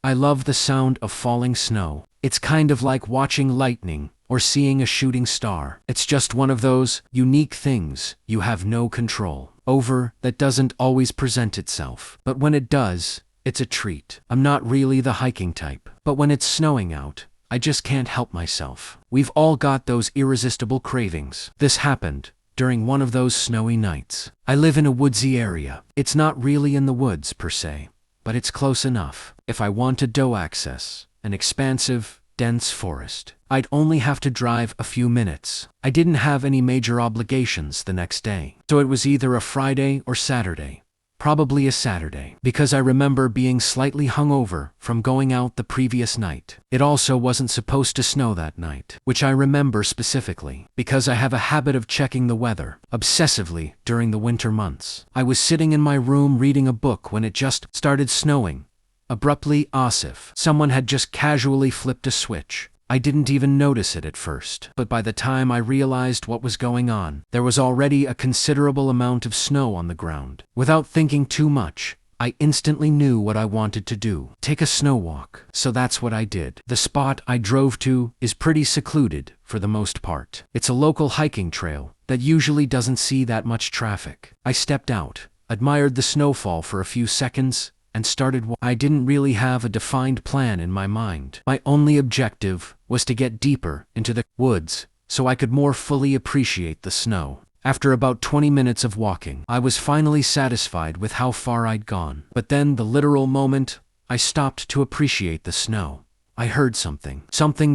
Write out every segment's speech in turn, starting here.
I love the sound of falling snow. It's kind of like watching lightning or seeing a shooting star. It's just one of those unique things you have no control over that doesn't always present itself. But when it does, it's a treat. I'm not really the hiking type, but when it's snowing out, I just can't help myself. We've all got those irresistible cravings. This happened during one of those snowy nights. I live in a woodsy area. It's not really in the woods per se, but it's close enough. If I wanted to access an expansive, dense forest, I'd only have to drive a few minutes. I didn't have any major obligations the next day, so it was either a Friday or Saturday. Probably a Saturday, because I remember being slightly hungover from going out the previous night. It also wasn't supposed to snow that night, which I remember specifically, because I have a habit of checking the weather obsessively during the winter months. I was sitting in my room reading a book when it just started snowing. Abruptly, as if someone had just casually flipped a switch. I didn't even notice it at first, but by the time I realized what was going on, there was already a considerable amount of snow on the ground. Without thinking too much, I instantly knew what I wanted to do: take a snow walk. So that's what I did. The spot I drove to is pretty secluded for the most part. It's a local hiking trail that usually doesn't see that much traffic. I stepped out, admired the snowfall for a few seconds, and started. I didn't really have a defined plan in my mind. My only objective was to get deeper into the woods so I could more fully appreciate the snow. After about 20 minutes of walking, I was finally satisfied with how far I'd gone. But then, the literal moment I stopped to appreciate the snow, I heard something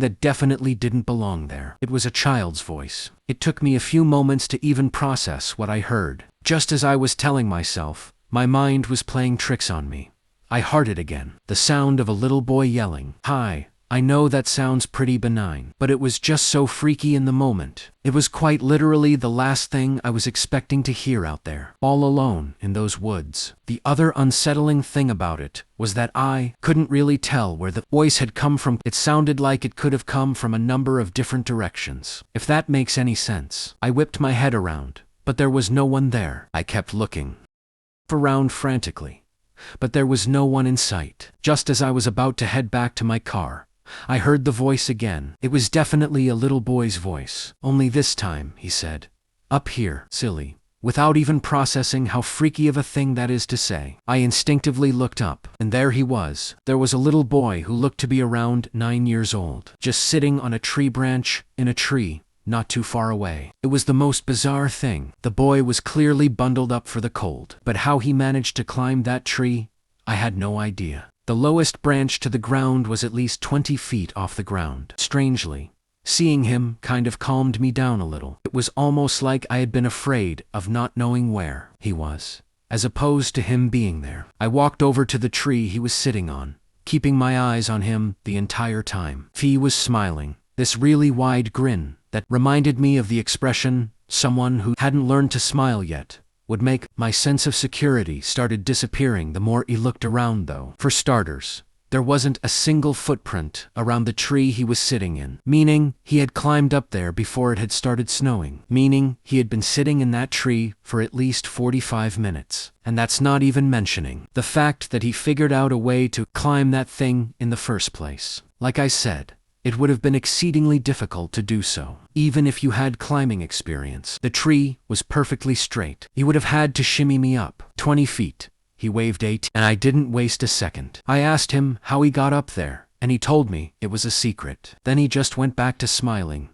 that definitely didn't belong there. It was a child's voice. It took me a few moments to even process what I heard. Just as I was telling myself my mind was playing tricks on me, I heard it again. The sound of a little boy yelling, "Hi." I know that sounds pretty benign, but it was just so freaky in the moment. It was quite literally the last thing I was expecting to hear out there, all alone in those woods. The other unsettling thing about it was that I couldn't really tell where the voice had come from. It sounded like it could have come from a number of different directions, if that makes any sense. I whipped my head around, but there was no one there. I kept looking around frantically, but there was no one in sight. Just as I was about to head back to my car, I heard the voice again. It was definitely a little boy's voice. Only this time, he said, "Up here, silly." Without even processing how freaky of a thing that is to say, I instinctively looked up, and there he was. There was a little boy who looked to be around 9 years old, just sitting on a tree branch in a tree not too far away. It was the most bizarre thing. The boy was clearly bundled up for the cold, but how he managed to climb that tree, I had no idea. The lowest branch to the ground was at least 20 feet off the ground. Strangely, seeing him kind of calmed me down a little. It was almost like I had been afraid of not knowing where he was, as opposed to him being there. I walked over to the tree he was sitting on, keeping my eyes on him the entire time. He was smiling, this really wide grin that reminded me of the expression, "someone who hadn't learned to smile yet would make." My sense of security started disappearing the more he looked around, though. For starters, there wasn't a single footprint around the tree he was sitting in, meaning he had climbed up there before it had started snowing, meaning he had been sitting in that tree for at least 45 minutes. And that's not even mentioning the fact that he figured out a way to climb that thing in the first place. Like I said, it would have been exceedingly difficult to do so, even if you had climbing experience. The tree was perfectly straight. He would have had to shimmy me up 20 feet. He waved 8, and I didn't waste a second. I asked him how he got up there, and he told me it was a secret. Then he just went back to smiling.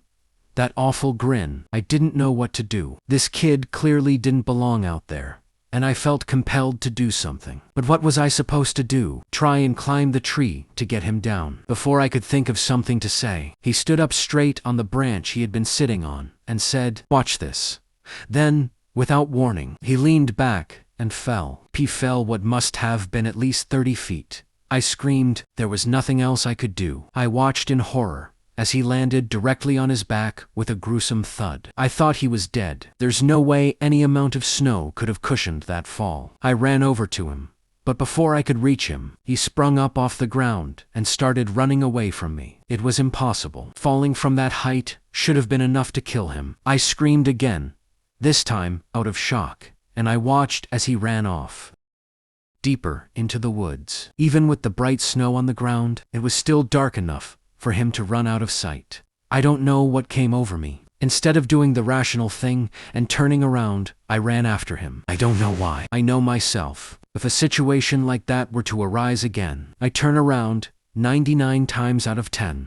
That awful grin. I didn't know what to do. This kid clearly didn't belong out there, and I felt compelled to do something. But what was I supposed to do? Try and climb the tree to get him down? Before I could think of something to say, he stood up straight on the branch he had been sitting on and said, "Watch this." Then, without warning, he leaned back and fell. He fell what must have been at least 30 feet. I screamed. There was nothing else I could do. I watched in horror as he landed directly on his back with a gruesome thud. I thought he was dead. There's no way any amount of snow could have cushioned that fall. I ran over to him, but before I could reach him, he sprung up off the ground and started running away from me. It was impossible. Falling from that height should have been enough to kill him. I screamed again, this time out of shock, and I watched as he ran off. deeper into the woods. Even with the bright snow on the ground, it was still dark enough for him to run out of sight. I don't know what came over me. Instead of doing the rational thing and turning around, I ran after him. I don't know why. I know myself. If a situation like that were to arise again, I turn around 99 times out of 10.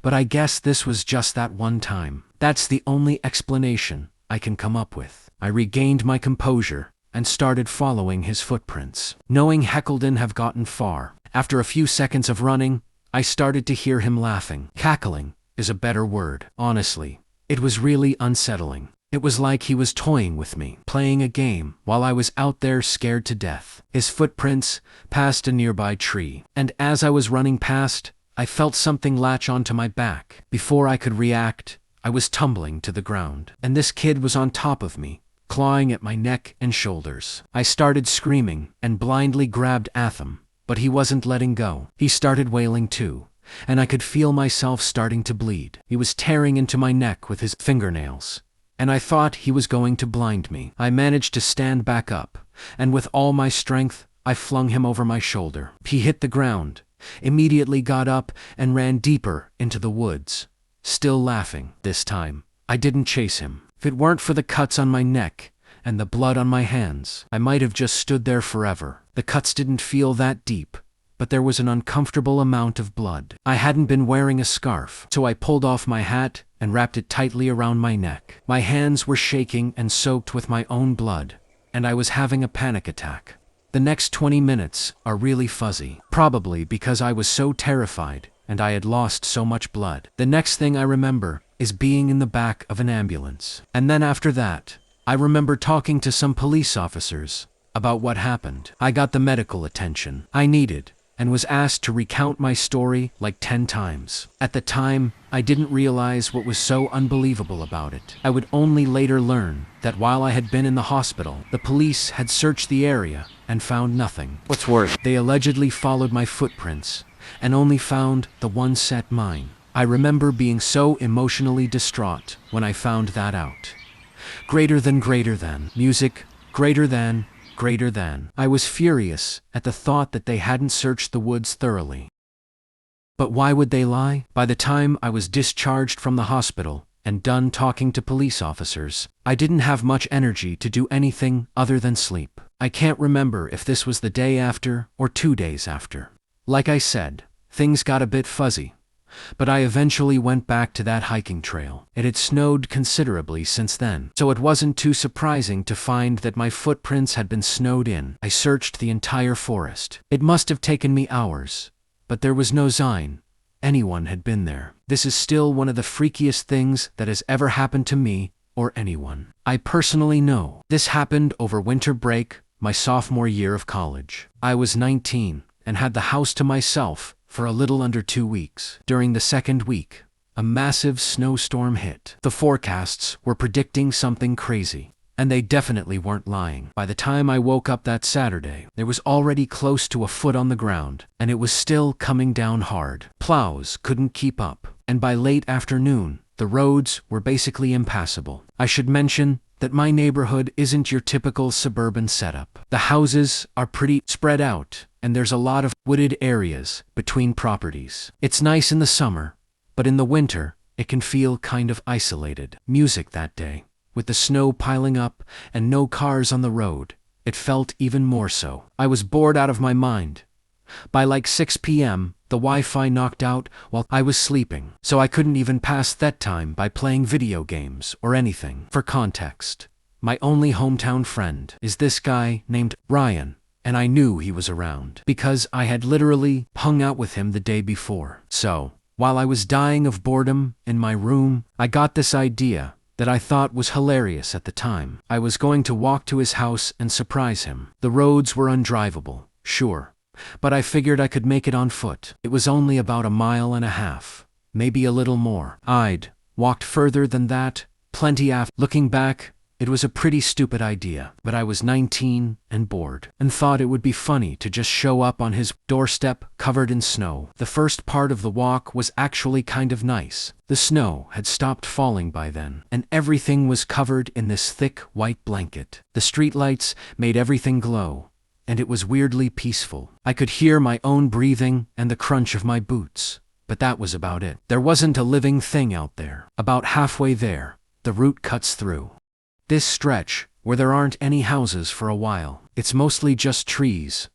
But I guess this was just that one time. That's the only explanation I can come up with. I regained my composure and started following his footprints. Knowing Heckledon have gotten far, after a few seconds of running, I started to hear him laughing. Cackling is a better word. Honestly, it was really unsettling. It was like he was toying with me, playing a game, while I was out there scared to death. His footprints passed a nearby tree, and as I was running past, I felt something latch onto my back. Before I could react, I was tumbling to the ground, and this kid was on top of me, clawing at my neck and shoulders. I started screaming and blindly grabbed at him, but he wasn't letting go. He started wailing too, and I could feel myself starting to bleed. He was tearing into my neck with his fingernails, and I thought he was going to blind me. I managed to stand back up, and with all my strength, I flung him over my shoulder. He hit the ground, immediately got up, and ran deeper into the woods, still laughing. This time, I didn't chase him. If it weren't for the cuts on my neck and the blood on my hands, I might have just stood there forever. The cuts didn't feel that deep, but there was an uncomfortable amount of blood. I hadn't been wearing a scarf, so I pulled off my hat and wrapped it tightly around my neck. My hands were shaking and soaked with my own blood, and I was having a panic attack. The next 20 minutes are really fuzzy, probably because I was so terrified and I had lost so much blood. The next thing I remember is being in the back of an ambulance. And then after that, I remember talking to some police officers about what happened. I got the medical attention I needed and was asked to recount my story like 10 times. At the time, I didn't realize what was so unbelievable about it. I would only later learn that while I had been in the hospital, the police had searched the area and found nothing. What's worse, they allegedly followed my footprints and only found the one set mine. I remember being so emotionally distraught when I found that out. Greater than music, greater than. I was furious at the thought that they hadn't searched the woods thoroughly. But why would they lie? By the time I was discharged from the hospital and done talking to police officers, I didn't have much energy to do anything other than sleep. I can't remember if this was the day after or 2 days after. Like I said, things got a bit fuzzy, but I eventually went back to that hiking trail. It had snowed considerably since then, so it wasn't too surprising to find that my footprints had been snowed in. I searched the entire forest. It must have taken me hours, but there was no sign anyone had been there. This is still one of the freakiest things that has ever happened to me or anyone I personally know. This happened over winter break, my sophomore year of college. I was 19 and had the house to myself for a little under 2 weeks. During the second week, a massive snowstorm hit. The forecasts were predicting something crazy, and they definitely weren't lying. By the time I woke up that Saturday, there was already close to a foot on the ground, and it was still coming down hard. Plows couldn't keep up, and by late afternoon, the roads were basically impassable. I should mention that my neighborhood isn't your typical suburban setup. The houses are pretty spread out, and there's a lot of wooded areas between properties. It's nice in the summer, but in the winter, it can feel kind of isolated. Music that day, with the snow piling up and no cars on the road, it felt even more so. I was bored out of my mind. By like 6 p.m., the Wi-Fi knocked out while I was sleeping, so I couldn't even pass that time by playing video games or anything. For context, my only hometown friend is this guy named Ryan, and I knew he was around because I had literally hung out with him the day before. So, while I was dying of boredom in my room, I got this idea that I thought was hilarious at the time. I was going to walk to his house and surprise him. The roads were undrivable, sure, but I figured I could make it on foot. It was only about 1.5 miles, maybe a little more. I'd walked further than that, plenty after. Looking back, it was a pretty stupid idea, but I was 19 and bored, and thought it would be funny to just show up on his doorstep covered in snow. The first part of the walk was actually kind of nice. The snow had stopped falling by then, and everything was covered in this thick white blanket. The streetlights made everything glow, and it was weirdly peaceful. I could hear my own breathing and the crunch of my boots, but that was about it. There wasn't a living thing out there. About halfway there, the route cuts through this stretch where there aren't any houses for a while. It's mostly just trees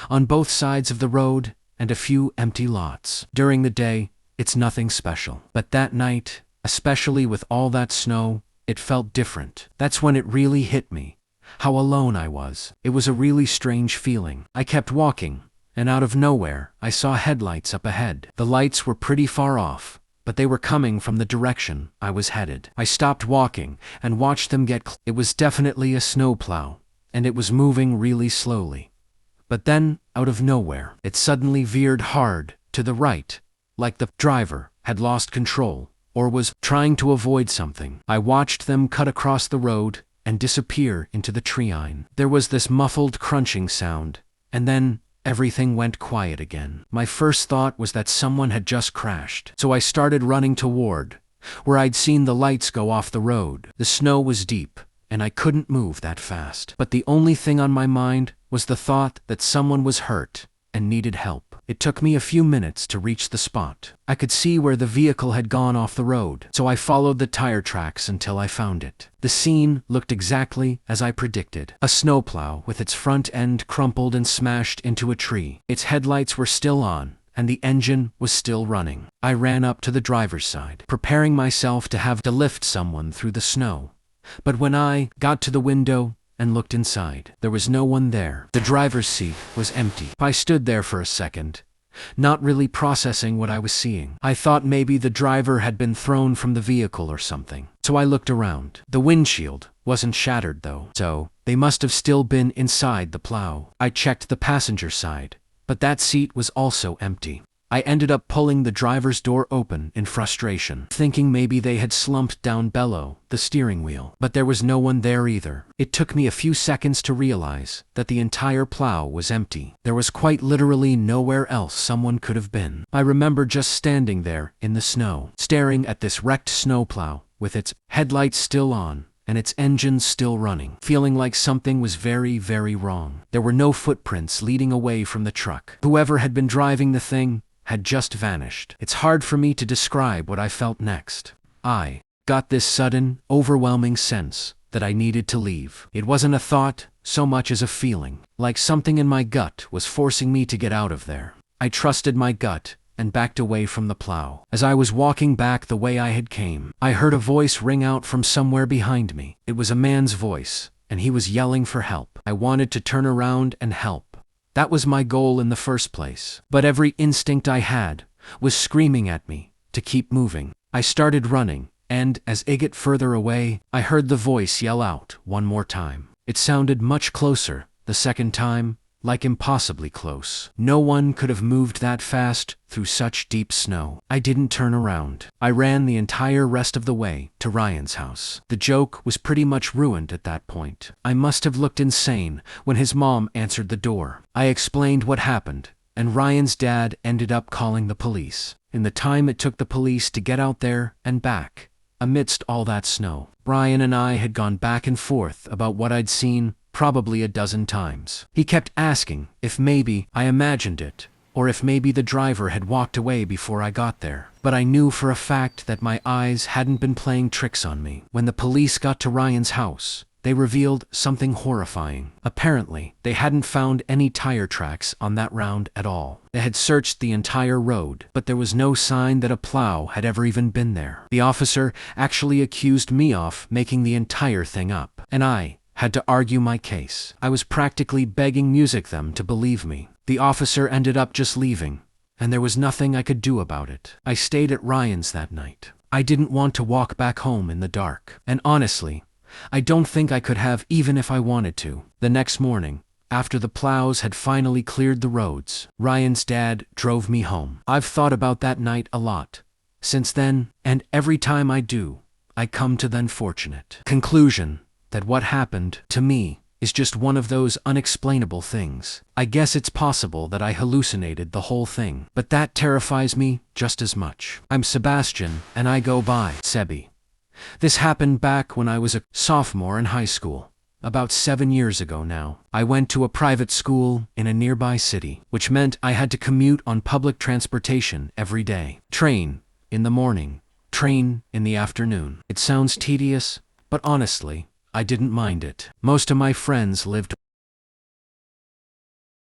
on both sides of the road and a few empty lots. During the day, it's nothing special. But that night, especially with all that snow, it felt different. That's when it really hit me how alone I was. It was a really strange feeling. I kept walking, and out of nowhere, I saw headlights up ahead. The lights were pretty far off, but they were coming from the direction I was headed. I stopped walking and watched them get It was definitely a snowplow, and it was moving really slowly. But then, out of nowhere, it suddenly veered hard to the right, like the driver had lost control or was trying to avoid something. I watched them cut across the road and disappear into the tree line. There was this muffled crunching sound, and then everything went quiet again. My first thought was that someone had just crashed, so I started running toward where I'd seen the lights go off the road. The snow was deep, and I couldn't move that fast. But the only thing on my mind was the thought that someone was hurt and needed help. It took me a few minutes to reach the spot. I could see where the vehicle had gone off the road, so I followed the tire tracks until I found it. The scene looked exactly as I predicted. A snowplow with its front end crumpled and smashed into a tree. Its headlights were still on, and the engine was still running. I ran up to the driver's side, preparing myself to have to lift someone through the snow. But when I got to the window and looked inside, there was no one there. The driver's seat was empty. I stood there for a second, not really processing what I was seeing. I thought maybe the driver had been thrown from the vehicle or something. So I looked around. The windshield wasn't shattered though, so they must have still been inside the plow. I checked the passenger side, but that seat was also empty. I ended up pulling the driver's door open in frustration, thinking maybe they had slumped down below the steering wheel. But there was no one there either. It took me a few seconds to realize that the entire plow was empty. There was quite literally nowhere else someone could have been. I remember just standing there in the snow, staring at this wrecked snowplow with its headlights still on and its engine still running, feeling like something was very, very wrong. There were no footprints leading away from the truck. Whoever had been driving the thing had just vanished. It's hard for me to describe what I felt next. I got this sudden, overwhelming sense that I needed to leave. It wasn't a thought so much as a feeling, like something in my gut was forcing me to get out of there. I trusted my gut and backed away from the plow. As I was walking back the way I had came, I heard a voice ring out from somewhere behind me. It was a man's voice, and he was yelling for help. I wanted to turn around and help. That was my goal in the first place. But every instinct I had was screaming at me to keep moving. I started running, and as I got further away, I heard the voice yell out one more time. It sounded much closer the second time, like impossibly close. No one could have moved that fast through such deep snow. I didn't turn around. I ran the entire rest of the way to Ryan's house. The joke was pretty much ruined at that point. I must have looked insane when his mom answered the door. I explained what happened, and Ryan's dad ended up calling the police. In the time it took the police to get out there and back, amidst all that snow, Ryan and I had gone back and forth about what I'd seen probably a dozen times. He kept asking if maybe I imagined it, or if maybe the driver had walked away before I got there. But I knew for a fact that my eyes hadn't been playing tricks on me. When the police got to Ryan's house, they revealed something horrifying. Apparently, they hadn't found any tire tracks on that round at all. They had searched the entire road, but there was no sign that a plow had ever even been there. The officer actually accused me of making the entire thing up, and I had to argue my case. I was practically begging them to believe me. The officer ended up just leaving, and there was nothing I could do about it. I stayed at Ryan's that night. I didn't want to walk back home in the dark, and honestly, I don't think I could have even if I wanted to. The next morning, after the plows had finally cleared the roads, Ryan's dad drove me home. I've thought about that night a lot since then, and every time I do, I come to the unfortunate conclusion that what happened to me is just one of those unexplainable things. I guess it's possible that I hallucinated the whole thing, but that terrifies me just as much. I'm Sebastian, and I go by Sebi. This happened back when I was a sophomore in high school. About 7 years ago now. I went to a private school in a nearby city, which meant I had to commute on public transportation every day. Train in the morning, train in the afternoon. It sounds tedious, but honestly, I didn't mind it. Most of my friends lived